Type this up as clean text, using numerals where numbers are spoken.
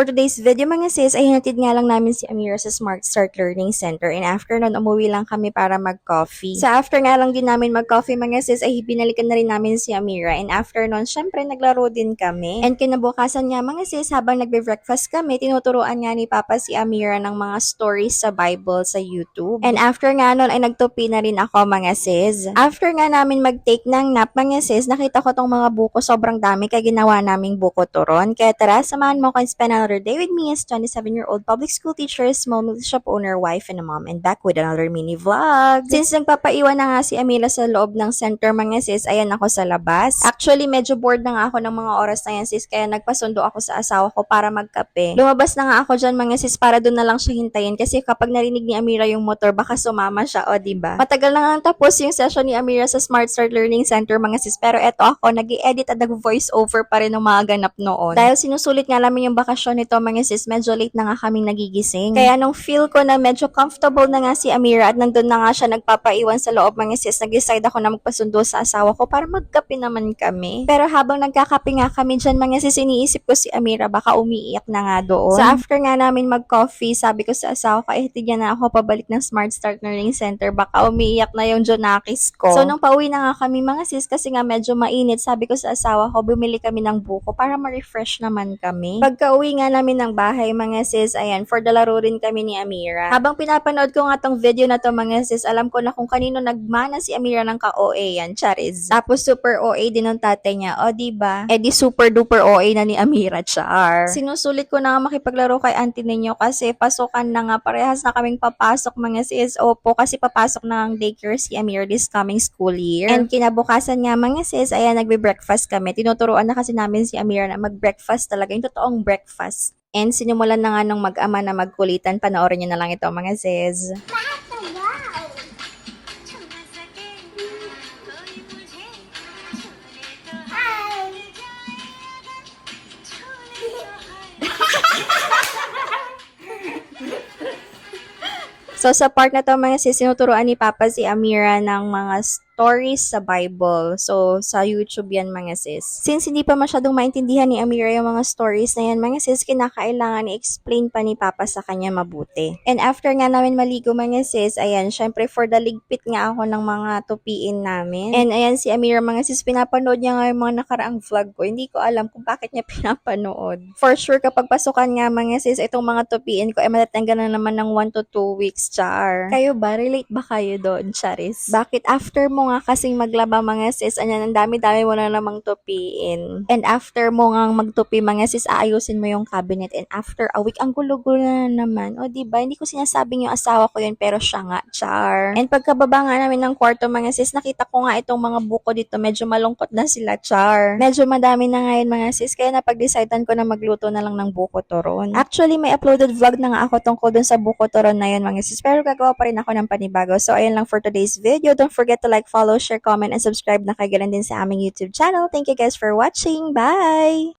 For today's video mga sis, ay hinatid nga lang namin si Amira sa Smart Start Learning Center and after nun, umuwi lang kami para mag-coffee. Sa after nga lang din namin mag-coffee mga sis, ay binalikan na rin namin si Amira and after nun, syempre naglaro din kami. And kinabukasan nga mga sis, habang nagbe-breakfast kami, tinuturuan nga ni Papa si Amira ng mga stories sa Bible sa YouTube. And after nga nun, ay nagtupi na rin ako mga sis. After nga namin mag-take ng nap mga sis, nakita ko tong mga buko sobrang dami kaya ginawa naming buko turon. Kaya tara, samahan mo ko and spend another day with me as 27-year-old public school teacher, small meal shop owner, wife, and a mom, and back with another mini vlog. Since nagpapaiwan na nga si Amira sa loob ng center mga sis, ayan ako sa labas. Actually, medyo bored na nga ako ng mga oras na yan sis, kaya nagpasundo ako sa asawa ko para magkape. Lumabas na nga ako dyan mga sis para doon na lang siya hintayin kasi kapag narinig ni Amira yung motor, baka sumama siya, o diba? Matagal na nga tapos yung session ni Amira sa Smart Start Learning Center mga sis, pero eto ako, nag-i-edit at nag-voice over pa rin ng mga ganap noon. Dahil sinusulit nga namin yung bakasyon nito mga sis, medyo late na nga kaming nagigising. Kaya nung feel ko na medyo comfortable na nga si Amira at nandun na nga siya nagpapaiwan sa loob mga sis, nag-decide ako na magpasundo sa asawa ko para magkape naman kami. Pero habang nagkakape nga kami dyan mga sis, iniisip ko si Amira baka umiiyak na nga doon. So after nga namin mag-coffee, sabi ko sa asawa ko, tignan na ako pabalik ng Smart Start Learning Center, baka umiiyak na yung Jonakis ko. So nung pauwi na nga kami mga sis, kasi nga medyo mainit, sabi ko sa asawa ko, bumili kami ng buko para ma-refresh naman kami. Pagka-uwi nga namin ng bahay mga sis, ayan, for the laro rin kami ni Amira. Habang pinapanood ko nga tong video na to mga sis, alam ko na kung kanino nagmana si Amira ng ka-OA yan, Charis. Tapos super OA din ng tatay niya, o diba? Eh di super duper OA na ni Amira, char. Sinusulit ko na nga makipaglaro kay auntie ninyo kasi pasukan na nga, parehas na kaming papasok mga sis. Opo, kasi papasok na ang daycare si Amira this coming school year. And kinabukasan nga mga sis, ayan, nagbe-breakfast kami. Tinuturuan na kasi namin si Amira na mag-breakfast talaga, yung totoong breakfast. And sinimulan na nga nung mag-ama na magkulitan. Panoorin nyo na lang ito mga sis. So sa part na to mga sis, sinuturuan ni Papa si Amira ng mga stories sa Bible. So, sa YouTube yan mga sis. Since hindi pa masyadong maintindihan ni Amira yung mga stories na yan mga sis, kinakailangan i-explain pa ni Papa sa kanya mabuti. And after nga namin maligo mga sis, ayan, syempre for the ligpit nga ako ng mga tupiin namin. And ayan si Amira mga sis, pinapanood niya nga yung mga nakaraang vlog ko. Hindi ko alam kung bakit niya pinapanood. For sure, kapag pasukan nga mga sis, itong mga tupiin ko ay matatanggal na naman ng 1 to 2 weeks, char. Kayo ba? Relate ba kayo doon, Charis? Bakit after mo nga kasing maglaba mga sis, anyan, ang dami-dami mo na namang tupiin. And after mo nga magtupi mga sis, aayusin mo yung cabinet. And after a week, ang gulo-gulo na naman. O diba? Hindi ko sinasabing yung asawa ko yun, pero siya nga, char. And pagkababa nga namin ng kwarto mga sis, nakita ko nga itong mga buko dito, medyo malungkot na sila, char. Medyo madami na ngayon mga sis, kaya napag-decidean ko na magluto na lang ng buko turon. Actually, may uploaded vlog na nga ako tungkol dun sa buko turon na yun mga sis, pero gagawa pa rin ako ng panibago. So, ayun lang for today's video. Don't forget to like, follow, share, comment, and subscribe na kagalan din sa aming YouTube channel. Thank you guys for watching. Bye!